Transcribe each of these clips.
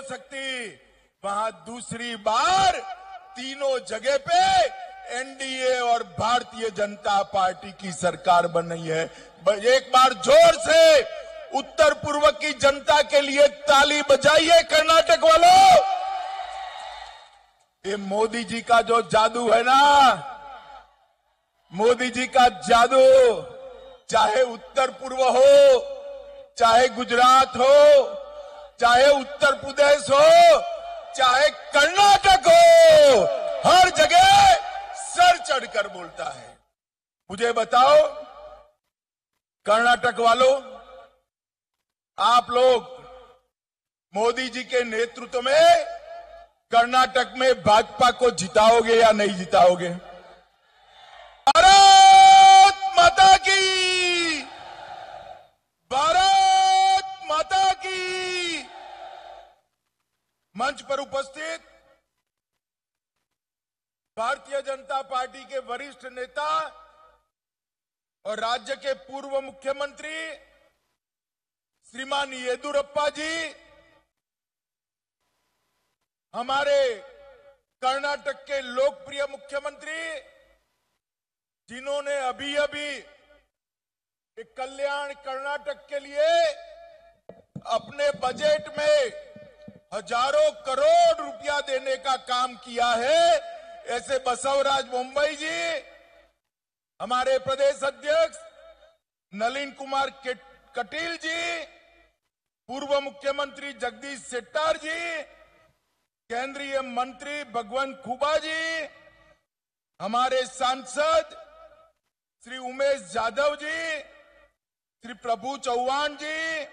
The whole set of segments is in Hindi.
सकती, वहां दूसरी बार तीनों जगह पे एनडीए और भारतीय जनता पार्टी की सरकार बन रही है। एक बार जोर से उत्तर पूर्व की जनता के लिए ताली बजाइए कर्नाटक वालों। ये मोदी जी का जो जादू है ना, मोदी जी का जादू, चाहे उत्तर पूर्व हो, चाहे गुजरात हो, चाहे उत्तर प्रदेश हो, चाहे कर्नाटक हो, हर जगह सर चढ़कर बोलता है। मुझे बताओ कर्नाटक वालों, आप लोग मोदी जी के नेतृत्व में कर्नाटक में भाजपा को जिताओगे या नहीं जिताओगे? भारत माता की, भारत माता की। मंच पर उपस्थित भारतीय जनता पार्टी के वरिष्ठ नेता और राज्य के पूर्व मुख्यमंत्री श्रीमान येदुरप्पा जी, हमारे कर्नाटक के लोकप्रिय मुख्यमंत्री, जिन्होंने अभी अभी एक कल्याण कर्नाटक के लिए अपने बजट में हजारों करोड़ रुपया देने का काम किया है, ऐसे बसवराज बोम्मई जी, हमारे प्रदेश अध्यक्ष नलिन कुमार कटील जी, पूर्व मुख्यमंत्री जगदीश शेट्टर जी, केंद्रीय मंत्री भगवंत खुबा जी, हमारे सांसद श्री उमेश यादव जी, श्री प्रभु चौहान जी,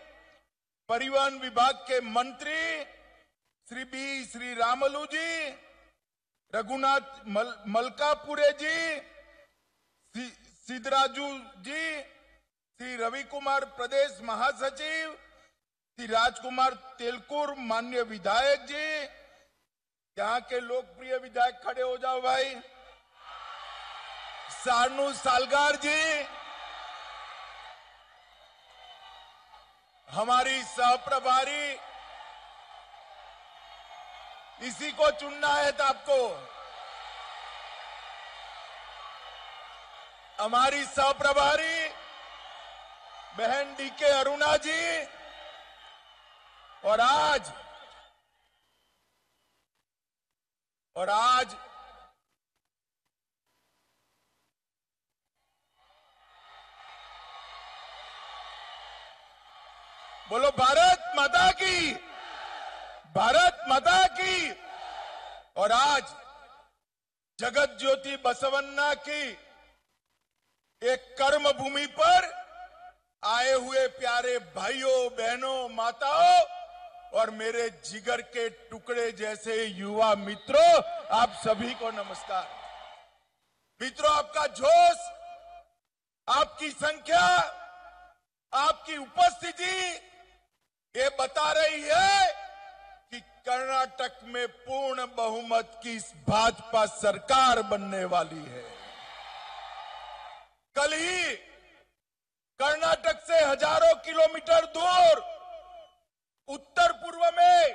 परिवहन विभाग के मंत्री श्री रामलू जी, रघुनाथ मलकापुरे जी, सिद्धराजू जी, श्री रवि कुमार प्रदेश महासचिव, श्री राजकुमार तेलकुर माननीय विधायक जी, यहाँ के लोकप्रिय विधायक खड़े हो जाओ भाई, सानू सालगार जी, हमारी सहप्रभारी, इसी को चुनना है तो आपको, हमारी सहप्रभारी बहन डीके अरुणा जी, और आज बोलो भारत माता की, भारत माता की। और आज जगत ज्योति बसवन्ना की एक कर्म भूमि पर आए हुए प्यारे भाइयों बहनों माताओं और मेरे जिगर के टुकड़े जैसे युवा मित्रों, आप सभी को नमस्कार। मित्रों, आपका जोश, आपकी संख्या, आपकी उपस्थिति ये बता रही है कि कर्नाटक में पूर्ण बहुमत की भाजपा सरकार बनने वाली है। कल ही कर्नाटक से हजारों किलोमीटर दूर उत्तर पूर्व में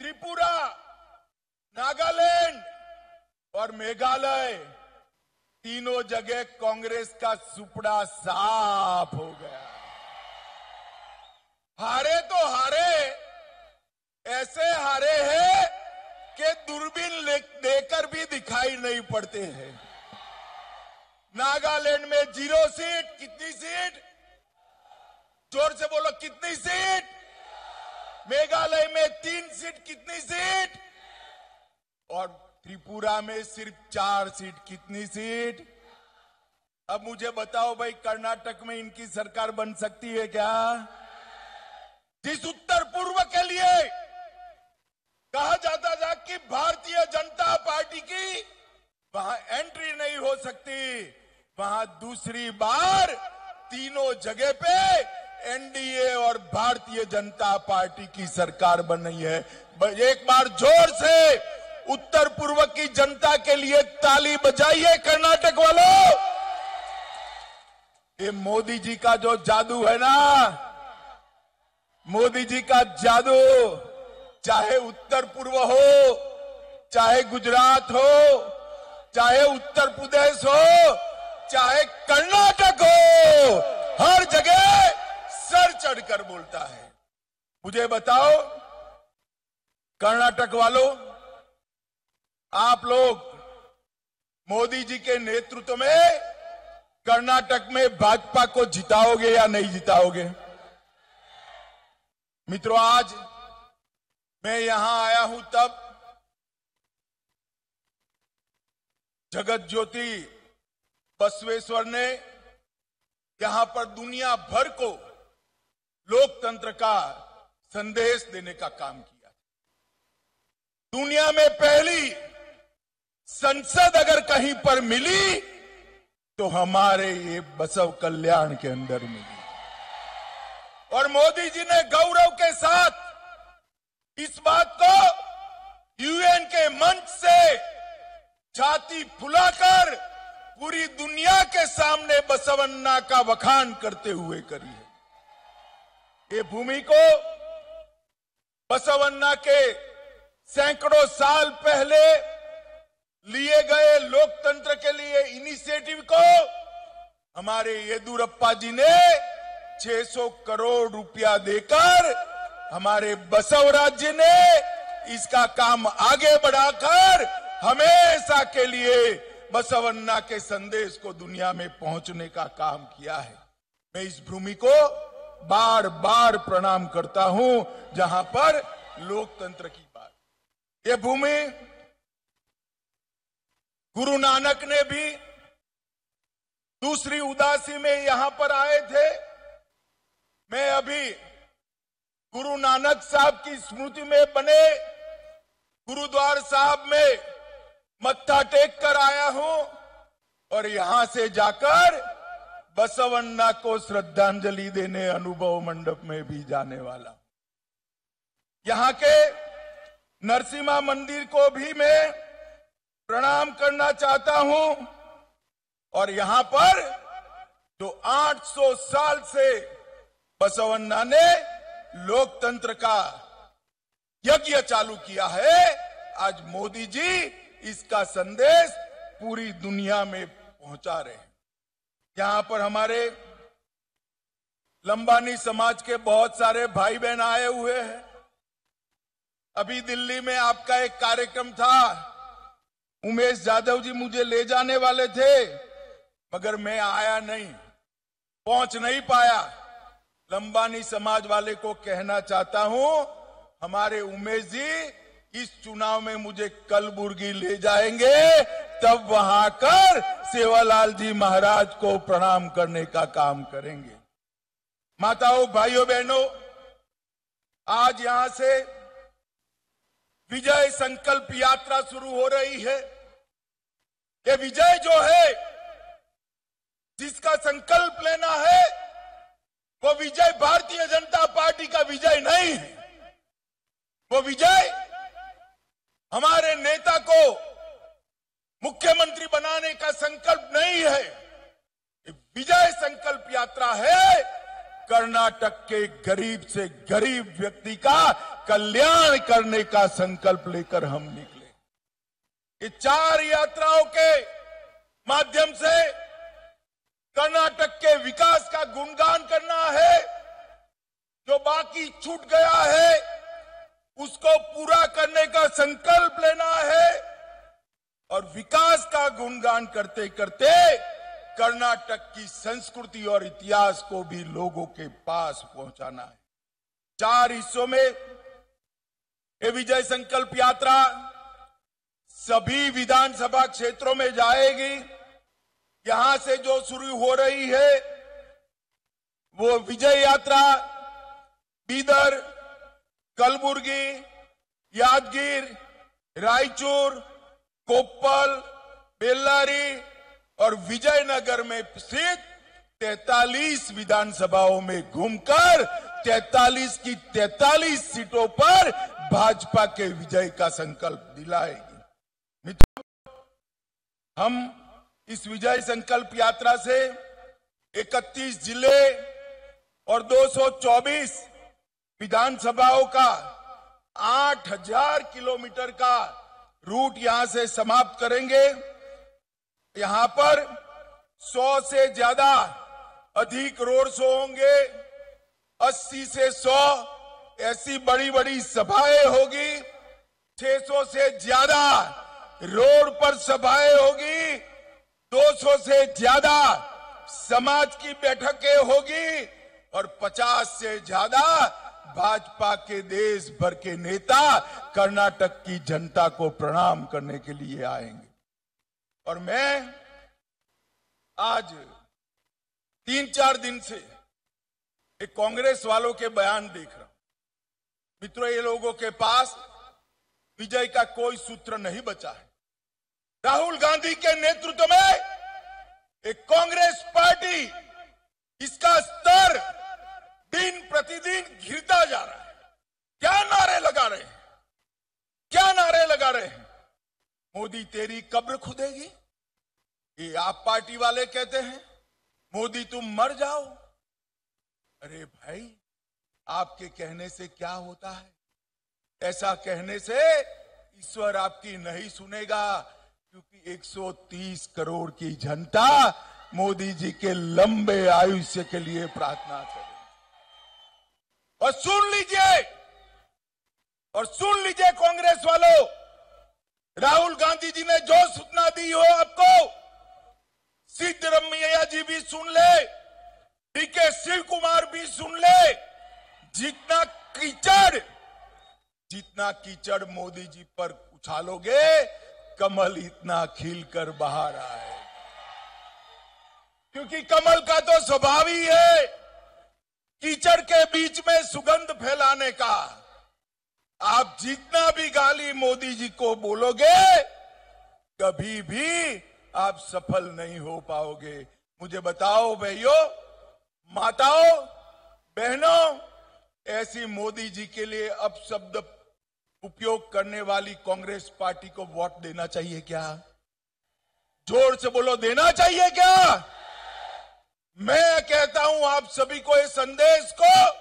त्रिपुरा, नागालैंड और मेघालय, तीनों जगह कांग्रेस का सुपड़ा साफ हो गया। हारे तो हारे, ऐसे हारे हैं कि दूरबीन लेकर भी दिखाई नहीं पड़ते हैं। नागालैंड में 0 सीट, कितनी सीट? जोर से बोलो, कितनी सीट? मेघालय में 3 सीट, कितनी सीट? और त्रिपुरा में सिर्फ 4 सीट, कितनी सीट? अब मुझे बताओ भाई, कर्नाटक में इनकी सरकार बन सकती है क्या? जिस उत्तर पूर्व के लिए कहा जाता था कि भारतीय जनता पार्टी की वहां एंट्री नहीं हो सकती, वहां दूसरी बार तीनों जगह पे एनडीए और भारतीय जनता पार्टी की सरकार बन रही है। एक बार जोर से उत्तर पूर्व की जनता के लिए ताली बजाइए कर्नाटक वालों। ये मोदी जी का जो जादू है ना, मोदी जी का जादू, चाहे उत्तर पूर्व हो, चाहे गुजरात हो, चाहे उत्तर प्रदेश हो, चाहे कर्नाटक हो, हर जगह सर चढ़कर बोलता है। मुझे बताओ कर्नाटक वालों, आप लोग मोदी जी के नेतृत्व में कर्नाटक में भाजपा को जिताओगे या नहीं जिताओगे? मित्रों, आज मैं यहां आया हूं तब जगत ज्योति बसवेश्वर ने यहां पर दुनिया भर को लोकतंत्र का संदेश देने का काम किया। दुनिया में पहली संसद अगर कहीं पर मिली तो हमारे ये बसव कल्याण के अंदर मिली। और मोदी जी ने गौरव के साथ इस बात को यूएन के मंच से छाती फुलाकर पूरी दुनिया के सामने बसवन्ना का बखान करते हुए करी है। ये भूमि को बसवन्ना के सैकड़ों साल पहले लिए गए लोकतंत्र के लिए इनिशिएटिव को हमारे येदुरप्पा जी ने 600 करोड़ रुपया देकर हमारे बसव राज्य ने इसका काम आगे बढ़ाकर हमेशा के लिए बसवन्ना के संदेश को दुनिया में पहुंचने का काम किया है। मैं इस भूमि को बार बार प्रणाम करता हूं जहां पर लोकतंत्र की बात। ये भूमि गुरु नानक ने भी दूसरी उदासी में यहां पर आए थे। मैं अभी गुरु नानक साहब की स्मृति में बने गुरुद्वार साहब में मत्था टेक कर आया हूं और यहां से जाकर बसवन्ना को श्रद्धांजलि देने अनुभव मंडप में भी जाने वाला। यहां के नरसिम्हा मंदिर को भी मैं प्रणाम करना चाहता हूं और यहां पर जो 800 साल से बसवन्ना ने लोकतंत्र का यज्ञ चालू किया है, आज मोदी जी इसका संदेश पूरी दुनिया में पहुंचा रहे हैं। यहां पर हमारे लंबानी समाज के बहुत सारे भाई बहन आए हुए हैं। अभी दिल्ली में आपका एक कार्यक्रम था, उमेश यादव जी मुझे ले जाने वाले थे मगर मैं आया नहीं, पहुंच नहीं पाया। लंबानी समाज वाले को कहना चाहता हूं, हमारे उमेश जी इस चुनाव में मुझे कलबुर्गी ले जाएंगे, तब वहां कर सेवालाल जी महाराज को प्रणाम करने का काम करेंगे। माताओं, भाइयों, बहनों, आज यहां से विजय संकल्प यात्रा शुरू हो रही है। ये विजय जो है, जिसका संकल्प लेना है, वो विजय भारतीय जनता पार्टी का विजय नहीं है। वो विजय हमारे नेता को मुख्यमंत्री बनाने का संकल्प नहीं है। विजय संकल्प यात्रा है कर्नाटक के गरीब से गरीब व्यक्ति का कल्याण करने का संकल्प लेकर हम निकले। ये 4 यात्राओं के माध्यम से कर्नाटक के विकास का गुणगान करना है। जो बाकी छूट गया है उसको पूरा करने का संकल्प लेना है और विकास का गुणगान करते करते कर्नाटक की संस्कृति और इतिहास को भी लोगों के पास पहुंचाना है। 4 हिस्सों में ये विजय संकल्प यात्रा सभी विधानसभा क्षेत्रों में जाएगी। यहां से जो शुरू हो रही है वो विजय यात्रा बीदर, कलबुर्गी, यादगीर, रायचूर, कोप्पल, बेल्लारी और विजयनगर में स्थित 43 विधानसभाओं में घूमकर 43 की 43 सीटों पर भाजपा के विजय का संकल्प दिलाएगी। मित्रों, हम इस विजय संकल्प यात्रा से 31 जिले और 224 विधानसभाओं का 8,000 किलोमीटर का रूट यहां से समाप्त करेंगे। यहां पर 100 से ज्यादा अधिक रोड शो होंगे, 80 से 100 ऐसी बड़ी बड़ी सभाएं होगी, 600 से ज्यादा रोड पर सभाएं होगी, 200 से ज्यादा समाज की बैठकें होगी और 50 से ज्यादा भाजपा के देश भर के नेता कर्नाटक की जनता को प्रणाम करने के लिए आएंगे। और मैं आज 3-4 दिन से एक कांग्रेस वालों के बयान देख रहा हूं। मित्रों, ये लोगों के पास विजय का कोई सूत्र नहीं बचा है। राहुल गांधी के नेतृत्व में एक कांग्रेस पार्टी, इसका स्तर दिन प्रतिदिन गिरता जा रहा है। क्या नारे लगा रहे हैं, क्या नारे लगा रहे हैं? मोदी तेरी कब्र खुदेगी, ये आप पार्टी वाले कहते हैं। मोदी तुम मर जाओ। अरे भाई, आपके कहने से क्या होता है? ऐसा कहने से ईश्वर आपकी नहीं सुनेगा, क्योंकि 130 करोड़ की जनता मोदी जी के लंबे आयुष्य के लिए प्रार्थना करेगी। और सुन लीजिए कांग्रेस वालों, राहुल गांधी जी ने जो सूचना दी हो आपको, सिद्धरमैया जी भी सुन ले, डीके शिव कुमार भी सुन ले। जितना कीचड़ मोदी जी पर उछालोगे, कमल इतना खिलकर बाहर आए। क्योंकि कमल का तो स्वभाव ही है कीचड़ के बीच में सुगंध फैलाने का। आप जितना भी गाली मोदी जी को बोलोगे, कभी भी आप सफल नहीं हो पाओगे। मुझे बताओ भाइयों, माताओं, बहनों, ऐसी मोदी जी के लिए अपशब्द उपयोग करने वाली कांग्रेस पार्टी को वोट देना चाहिए क्या? जोर से बोलो, देना चाहिए क्या? मैं कहता हूं आप सभी को इस संदेश को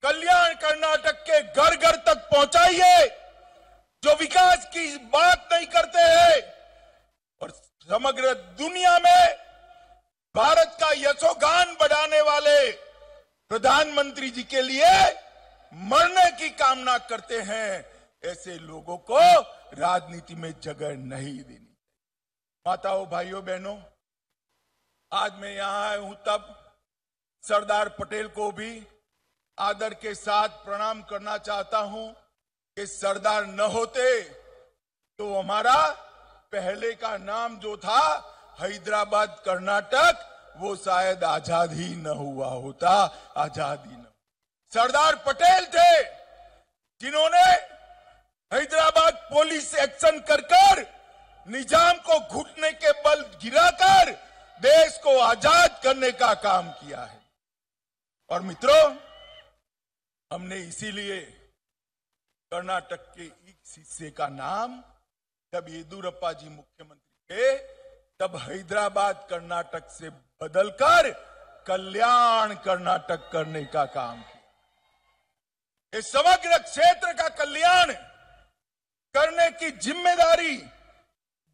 कल्याण कर्नाटक के घर घर तक पहुंचाइए, जो विकास की बात नहीं करते हैं और समग्र दुनिया में भारत का यशोगान बढ़ाने वाले प्रधानमंत्री जी के लिए मरने की कामना करते हैं। ऐसे लोगों को राजनीति में जगह नहीं देनी। माताओं, भाइयों, बहनों, आज मैं यहां आया हूं तब सरदार पटेल को भी आदर के साथ प्रणाम करना चाहता हूं कि सरदार न होते तो हमारा पहले का नाम जो था हैदराबाद कर्नाटक, वो शायद आजाद ही न हुआ होता, आजाद ही न। सरदार पटेल थे जिन्होंने हैदराबाद पुलिस एक्शन कर निजाम को घुटने के बल गिराकर देश को आजाद करने का काम किया है। और मित्रों, हमने इसीलिए कर्नाटक के इस हिस्से का नाम जब येदियुरप्पा जी मुख्यमंत्री थे तब हैदराबाद कर्नाटक से बदलकर कल्याण कर्नाटक करने का काम किया। इस समग्र क्षेत्र का कल्याण करने की जिम्मेदारी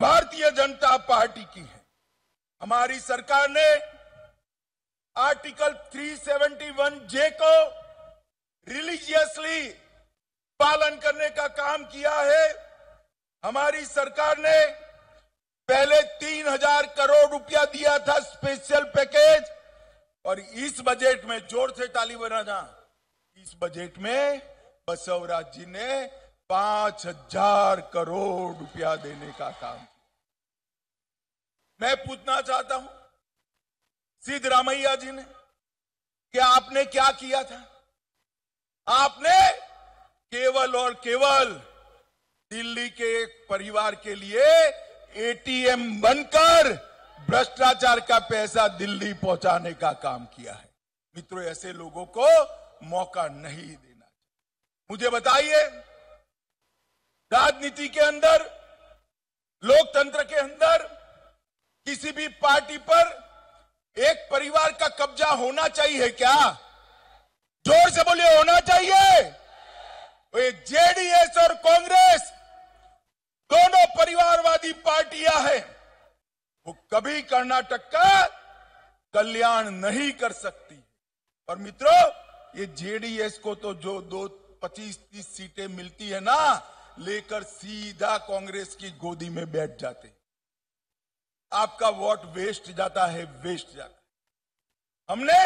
भारतीय जनता पार्टी की है। हमारी सरकार ने आर्टिकल 371J को रिलीजियसली पालन करने का काम किया है। हमारी सरकार ने पहले 3,000 करोड़ रुपया दिया था स्पेशल पैकेज, और इस बजट में, जोर से ताली बजाना, इस बजट में बसवराज जी ने 5,000 करोड़ रुपया देने का काम किया। मैं पूछना चाहता हूं सिद्धरामैया जी ने कि आपने क्या किया था? आपने केवल और केवल दिल्ली के एक परिवार के लिए एटीएम बनकर भ्रष्टाचार का पैसा दिल्ली पहुंचाने का काम किया है। मित्रों, ऐसे लोगों को मौका नहीं देना चाहिए। मुझे बताइए, राजनीति के अंदर, लोकतंत्र के अंदर किसी भी पार्टी पर एक परिवार का कब्जा होना चाहिए क्या? जोर से बोलिए, होना चाहिए। ये जेडीएस और कांग्रेस दोनों परिवारवादी पार्टियां हैं, वो कभी कर्नाटक का कल्याण नहीं कर सकती। और मित्रों, ये जेडीएस को तो जो 25-30 सीटें मिलती है ना, लेकर सीधा कांग्रेस की गोदी में बैठ जाते हैं। आपका वोट वेस्ट जाता है, वेस्ट जाता है। हमने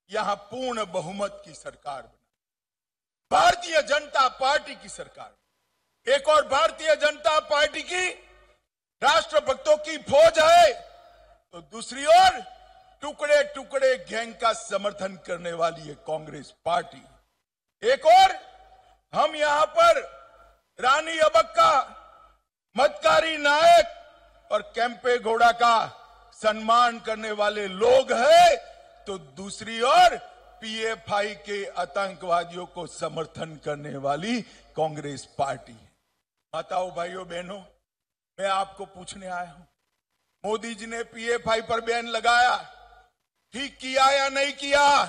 यहां पूर्ण बहुमत की सरकार बनाई, भारतीय जनता पार्टी की सरकार। एक और भारतीय जनता पार्टी की राष्ट्रभक्तों की फौज है, तो दूसरी ओर टुकड़े टुकड़े गैंग का समर्थन करने वाली है कांग्रेस पार्टी। एक और हम यहां पर रानी अबक्का, मतकारी नायक और कैंपे गौड़ा का सम्मान करने वाले लोग हैं, तो दूसरी ओर पीएफआई के आतंकवादियों को समर्थन करने वाली कांग्रेस पार्टी है। माताओं, भाइयों, बहनों, मैं आपको पूछने आया हूं, मोदी जी ने पीएफआई पर बैन लगाया, ठीक किया या नहीं किया?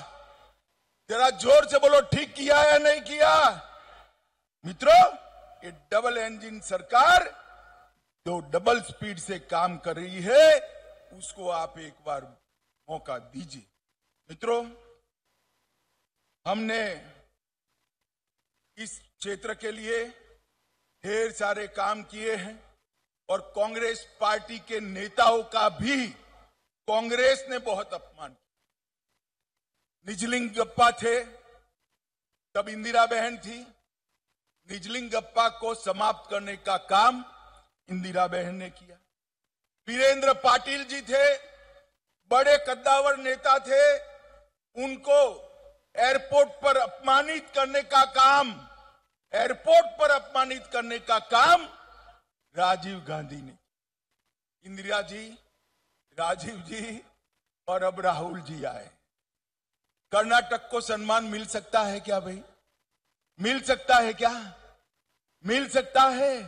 जरा जोर से बोलो, ठीक किया या नहीं किया? मित्रों, ये डबल इंजन सरकार जो डबल स्पीड से काम कर रही है, उसको आप एक बार मौका दीजिए। मित्रों, हमने इस क्षेत्र के लिए ढेर सारे काम किए हैं और कांग्रेस पार्टी के नेताओं का भी कांग्रेस ने बहुत अपमान किया। निजलिंगप्पा थे, तब इंदिरा बहन थी। निजलिंगप्पा को समाप्त करने का काम इंदिरा बहन ने किया। वीरेंद्र पाटिल जी थे, बड़े कद्दावर नेता थे, उनको एयरपोर्ट पर अपमानित करने का काम, राजीव गांधी ने। इंदिरा जी, राजीव जी और अब राहुल जी आए। कर्नाटक को सम्मान मिल सकता है क्या भाई? मिल सकता है क्या? मिल सकता है।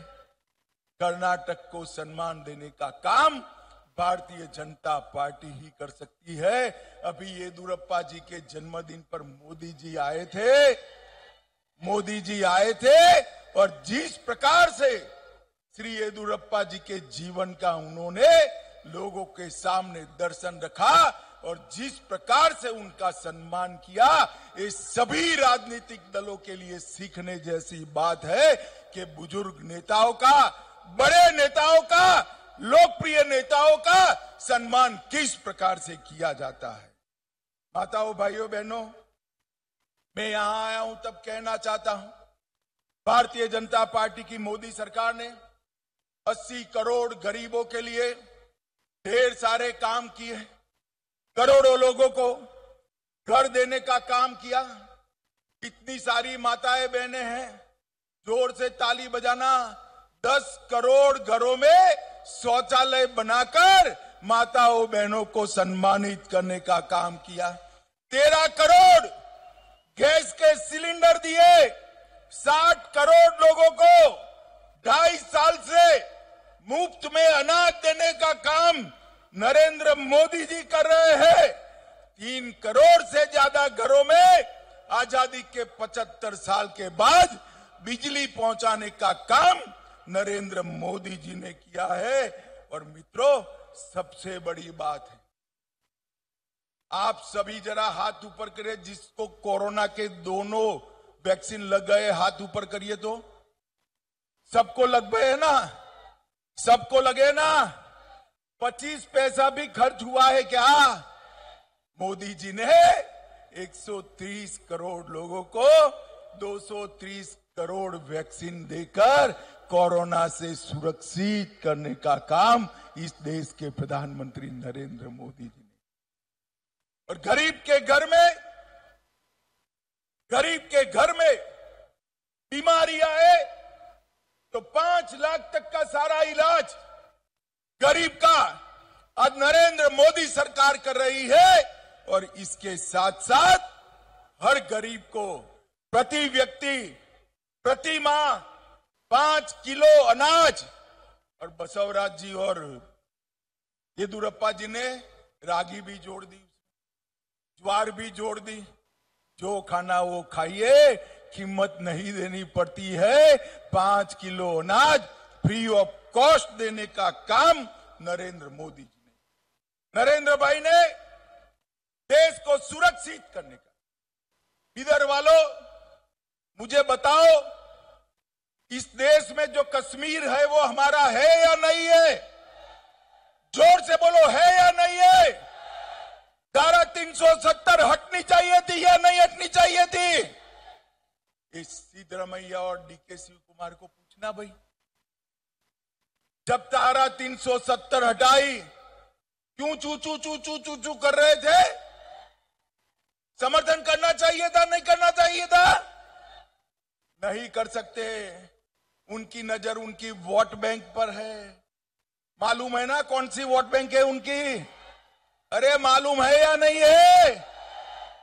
कर्नाटक को सम्मान देने का काम भारतीय जनता पार्टी ही कर सकती है। अभी येदियुरप्पा जी के जन्मदिन पर मोदी जी आए थे और जिस प्रकार से श्री येदियुरप्पा जी के जीवन का उन्होंने लोगों के सामने दर्शन रखा और जिस प्रकार से उनका सम्मान किया, ये सभी राजनीतिक दलों के लिए सीखने जैसी बात है कि बुजुर्ग नेताओं का, बड़े नेताओं का, लोकप्रिय नेताओं का सम्मान किस प्रकार से किया जाता है। माताओं, भाइयों, बहनों, मैं यहां आया हूं तब कहना चाहता हूं, भारतीय जनता पार्टी की मोदी सरकार ने 80 करोड़ गरीबों के लिए ढेर सारे काम किए, करोड़ों लोगों को घर देने का काम किया। इतनी सारी माताएं बहनें हैं, जोर से ताली बजाना। 10 करोड़ घरों में शौचालय बनाकर माताओं बहनों को सम्मानित करने का काम किया। 13 करोड़ गैस के सिलेंडर दिए। 60 करोड़ लोगों को 2.5 साल से मुफ्त में अनाज देने का काम नरेंद्र मोदी जी कर रहे हैं। 3 करोड़ से ज्यादा घरों में आजादी के 75 साल के बाद बिजली पहुंचाने का काम नरेंद्र मोदी जी ने किया है। और मित्रों, सबसे बड़ी बात है, आप सभी जरा हाथ ऊपर करें जिसको कोरोना के दोनों वैक्सीन लग गए, हाथ ऊपर करिए। तो सबको लग गए ना? सबको लगे ना? 25 पैसा भी खर्च हुआ है क्या? मोदी जी ने 130 करोड़ लोगों को 230 करोड़ वैक्सीन देकर कोरोना से सुरक्षित करने का काम इस देश के प्रधानमंत्री नरेंद्र मोदी जी ने। और गरीब के घर में बीमारी आए तो 5 लाख तक का सारा इलाज गरीब का आज नरेंद्र मोदी सरकार कर रही है। और इसके साथ साथ हर गरीब को प्रति व्यक्ति प्रति माह 5 किलो अनाज, और बसवराज जी और येदियुरप्पा जी ने रागी भी जोड़ दी, ज्वार भी जोड़ दी। जो खाना वो खाइए, कीमत नहीं देनी पड़ती है। 5 किलो अनाज फ्री ऑफ कॉस्ट देने का काम नरेंद्र मोदी जी ने, नरेंद्र भाई ने देश को सुरक्षित करने का। इधर वालों, मुझे बताओ, इस देश में जो कश्मीर है वो हमारा है या नहीं है? जोर से बोलो, है या नहीं है? धारा 370 हटनी चाहिए थी या नहीं हटनी चाहिए थी? इस सिद्धरामैया और डीके शिव कुमार को पूछना भाई। जब धारा 370 हटाई, क्यों चू चू चू चू चू चू कर रहे थे? समर्थन करना चाहिए था, नहीं करना चाहिए था? नहीं कर सकते। उनकी नजर उनकी वोट बैंक पर है। मालूम है ना कौन सी वोट बैंक है उनकी? अरे मालूम है या नहीं है?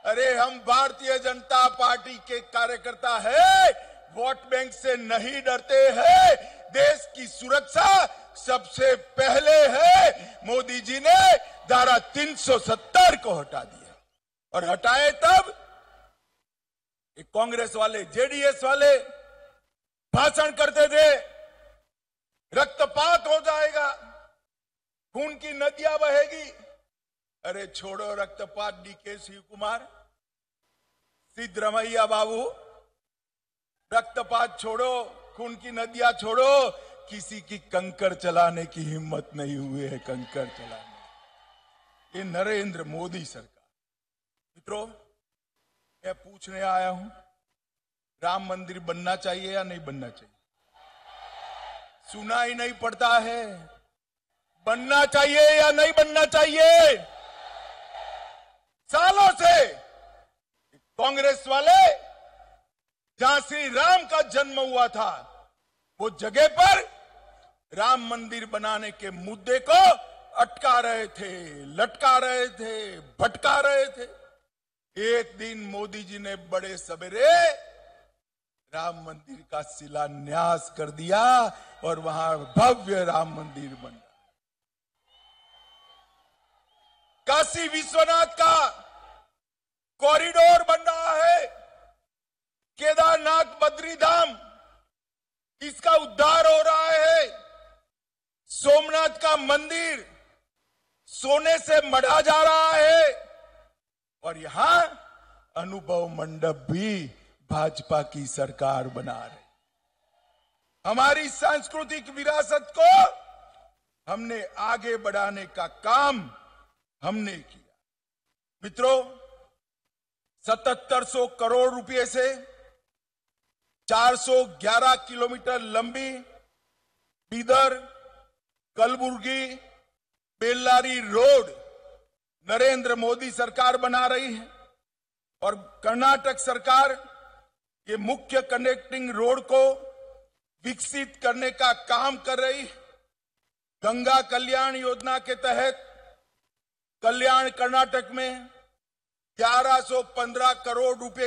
अरे हम भारतीय जनता पार्टी के कार्यकर्ता है, वोट बैंक से नहीं डरते हैं। देश की सुरक्षा सबसे पहले है। मोदी जी ने धारा 370 को हटा दिया, और हटाए तब कांग्रेस वाले, जेडीएस वाले भाषण करते थे, रक्तपात हो जाएगा, खून की नदियां बहेगी। अरे छोड़ो रक्तपात डीके शिव कुमार, सिद्धरामैया बाबू, रक्तपात छोड़ो, खून की नदियां छोड़ो। किसी की कंकर चलाने की हिम्मत नहीं हुई है, कंकर चलाने। ये नरेंद्र मोदी सरकार। मित्रों, मैं पूछने आया हूं, राम मंदिर बनना चाहिए या नहीं बनना चाहिए? सुना ही नहीं पड़ता है। बनना चाहिए या नहीं बनना चाहिए? सालों से कांग्रेस वाले जहां श्री राम का जन्म हुआ था, वो जगह पर राम मंदिर बनाने के मुद्दे को अटका रहे थे, लटका रहे थे, भटका रहे थे। एक दिन मोदी जी ने बड़े सवेरे राम मंदिर का शिलान्यास कर दिया और वहां भव्य राम मंदिर बन रहा। काशी विश्वनाथ का कॉरिडोर बन रहा है। केदारनाथ बद्रीधाम, इसका उद्धार हो रहा है। सोमनाथ का मंदिर सोने से मढ़ा जा रहा है। और यहां अनुभव मंडप भी भाजपा की सरकार बना रही। हमारी सांस्कृतिक विरासत को हमने आगे बढ़ाने का काम हमने किया। मित्रों, 7700 करोड़ रुपए से 411 किलोमीटर लंबी बीदर कलबुर्गी बेल्लारी रोड नरेंद्र मोदी सरकार बना रही है। और कर्नाटक सरकार ये मुख्य कनेक्टिंग रोड को विकसित करने का काम कर रही है। गंगा कल्याण योजना के तहत कल्याण कर्नाटक में 1115 करोड़ रुपए